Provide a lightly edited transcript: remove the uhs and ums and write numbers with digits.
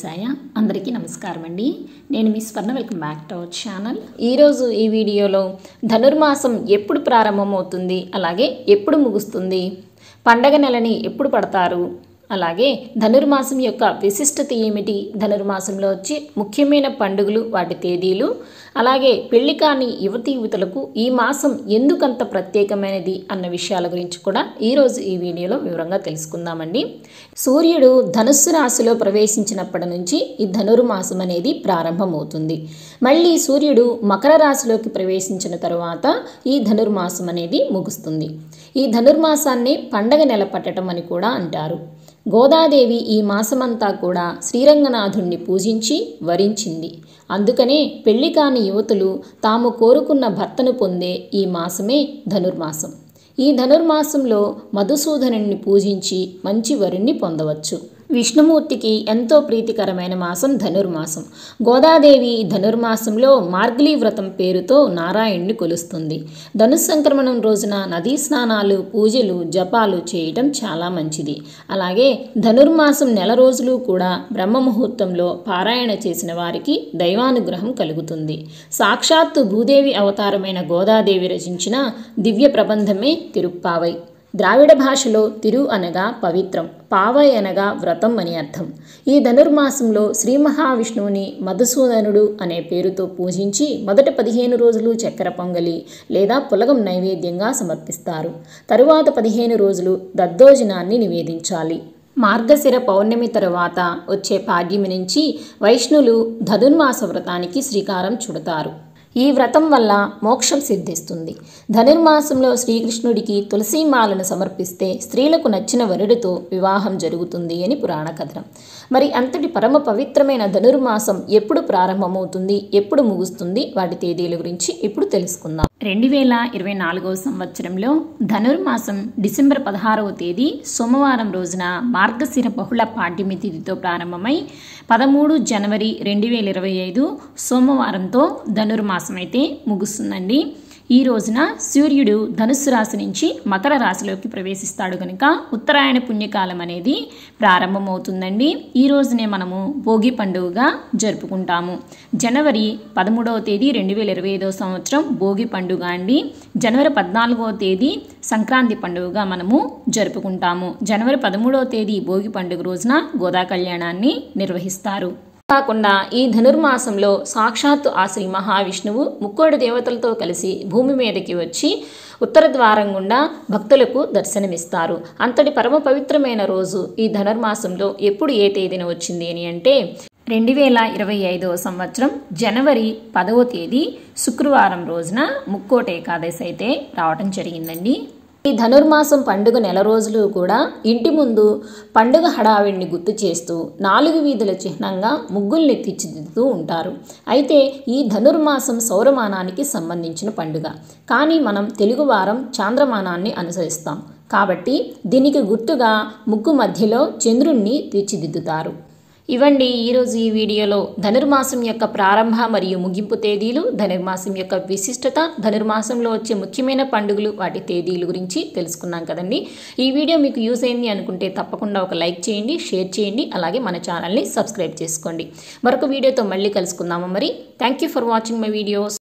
శివాయ అందరికీ నమస్కారం అండి. నేను మీ స్వర్ణ. Welcome back to our channel. ఈరోజు ఈ వీడియోలో ధనుర్మాసం ఎప్పుడు ప్రారంభమవుతుంది, అలాగే ఎప్పుడు ముగుస్తుంది, పండగ నెలని ఎప్పుడు పడతారు, అలాగే ధనుర్మాసం యొక్క విశిష్టత ఏమిటి, ధనుర్మాసంలో వచ్చి ముఖ్యమైన పండుగలు వాటి తేదీలు, అలాగే పెళ్లి కాని యువతీ యువతులకు ఈ మాసం ఎందుకంత ప్రత్యేకమైనది అన్న విషయాల గురించి కూడా ఈరోజు ఈ వీడియోలో వివరంగా తెలుసుకుందామండి. సూర్యుడు ధనుస్సు రాశిలో ప్రవేశించినప్పటి నుంచి ఈ ధనుర్మాసం అనేది ప్రారంభమవుతుంది. మళ్ళీ సూర్యుడు మకర రాశిలోకి ప్రవేశించిన తరువాత ఈ ధనుర్మాసం అనేది ముగుస్తుంది. ఈ ధనుర్మాసాన్ని పండగ నెల పట్టడం అని కూడా అంటారు. గోదాదేవి ఈ మాసమంతా కూడా శ్రీరంగనాథుణ్ణి పూజించి వరించింది. అందుకనే పెళ్లి కాని యువతులు తాము కోరుకున్న భర్తను పొందే ఈ మాసమే ధనుర్మాసం. ఈ ధనుర్మాసంలో మధుసూదనుణ్ణి పూజించి మంచి వరుణ్ణి పొందవచ్చు. విష్ణుమూర్తికి ఎంతో ప్రీతికరమైన మాసం ధనుర్మాసం. గోదాదేవి ధనుర్మాసంలో మార్గళీ వ్రతం పేరుతో నారాయణ్ణి కొలుస్తుంది. ధనుస్సంక్రమణం రోజున నదీ స్నానాలు, పూజలు, జపాలు చేయటం చాలా మంచిది. అలాగే ధనుర్మాసం నెల రోజులు కూడా బ్రహ్మ ముహూర్తంలో పారాయణ చేసిన వారికి దైవానుగ్రహం కలుగుతుంది. సాక్షాత్తు భూదేవి అవతారమైన గోదాదేవి రచించిన దివ్య ప్రబంధమే తిరుప్పావై. ద్రావిడ భాషలో తిరు అనగా పవిత్రం, పావై అనగా వ్రతం అని అర్థం. ఈ ధనుర్మాసంలో శ్రీ మహావిష్ణువుని మధుసూదనుడు అనే పేరుతో పూజించి మొదటి 15 రోజులు చక్కెర పొంగలి లేదా పులగం నైవేద్యంగా సమర్పిస్తారు. తరువాత 15 రోజులు దద్దోజనాన్ని నివేదించాలి. మార్గశిర పౌర్ణమి తరువాత వచ్చే పాడ్యమి నుంచి వైష్ణులు ధనుర్మాస వ్రతానికి శ్రీకారం చుడతారు. ఈ వ్రతం వల్ల మోక్షం సిద్ధిస్తుంది. ధనుర్మాసంలో శ్రీకృష్ణుడికి తులసీమాలను సమర్పిస్తే స్త్రీలకు నచ్చిన వరుడితో వివాహం జరుగుతుంది అని పురాణ కథనం. మరి అంతటి పరమ పవిత్రమైన ధనుర్మాసం ఎప్పుడు ప్రారంభమవుతుంది, ఎప్పుడు ముగుస్తుంది, వాటి తేదీల గురించి ఇప్పుడు తెలుసుకుందాం. 2024వ సంవత్సరంలో ధనుర్మాసం డిసెంబర్ 16వ తేదీ సోమవారం రోజున మార్గశిర బహుళ పాడ్యమి తిథితో ప్రారంభమై 13 జనవరి 2025 సోమవారంతో ధనుర్మాసం అయితే ముగుస్తుందండి. ఈ రోజున సూర్యుడు ధనుస్సు రాశి నుంచి మకర రాశిలోకి ప్రవేశిస్తాడు కనుక ఉత్తరాయణ పుణ్యకాలం అనేది ప్రారంభమవుతుందండి. ఈ రోజునే మనము భోగి పండుగగా జరుపుకుంటాము. జనవరి 13వ తేదీ 2025 సంవత్సరం భోగి పండుగ అండి. జనవరి 14వ తేదీ సంక్రాంతి పండుగగా మనము జరుపుకుంటాము. జనవరి 13వ తేదీ భోగి పండుగ రోజున గోదా కళ్యాణాన్ని నిర్వహిస్తారు. కాకుండా ఈ ధనుర్మాసంలో సాక్షాత్తు ఆ శ్రీ మహావిష్ణువు ముక్కోటి దేవతలతో కలిసి భూమి మీదకి వచ్చి ఉత్తర ద్వారం గుండా భక్తులకు దర్శనమిస్తారు. అంతటి పరమ పవిత్రమైన రోజు ఈ ధనుర్మాసంలో ఎప్పుడు ఏ తేదీన వచ్చింది అని అంటే 2025వ సంవత్సరం జనవరి 10వ తేదీ శుక్రవారం రోజున ముక్కోటి ఏకాదశి అయితే రావటం జరిగిందండి. ఈ ధనుర్మాసం పండుగ నెల రోజులు కూడా ఇంటి ముందు పండుగ హడావిడిని గుర్తు చేస్తూ 4 వీధుల చిహ్నంగా ముగ్గుల్ని తీర్చిదిద్దుతూ ఉంటారు. అయితే ఈ ధనుర్మాసం సౌరమానానికి సంబంధించిన పండుగ, కానీ మనం తెలుగువారం చాంద్రమానాన్ని అనుసరిస్తాం కాబట్టి దీనికి గుర్తుగా ముగ్గు మధ్యలో చంద్రుణ్ణి తీర్చిదిద్దుతారు. ఇవండి ఈరోజు ఈ వీడియోలో ధనుర్మాసం యొక్క ప్రారంభ మరియు ముగింపు తేదీలు, ధనుర్మాసం యొక్క విశిష్టత, ధనుర్మాసంలో వచ్చే ముఖ్యమైన పండుగలు వాటి తేదీల గురించి తెలుసుకున్నాం కదండి. ఈ వీడియో మీకు యూజ్ అయింది అనుకుంటే తప్పకుండా ఒక లైక్ చేయండి, షేర్ చేయండి, అలాగే మన ఛానల్ని సబ్స్క్రైబ్ చేసుకోండి. మరొక వీడియోతో మళ్ళీ కలుసుకుందాము. మరి thank you for watching my videos.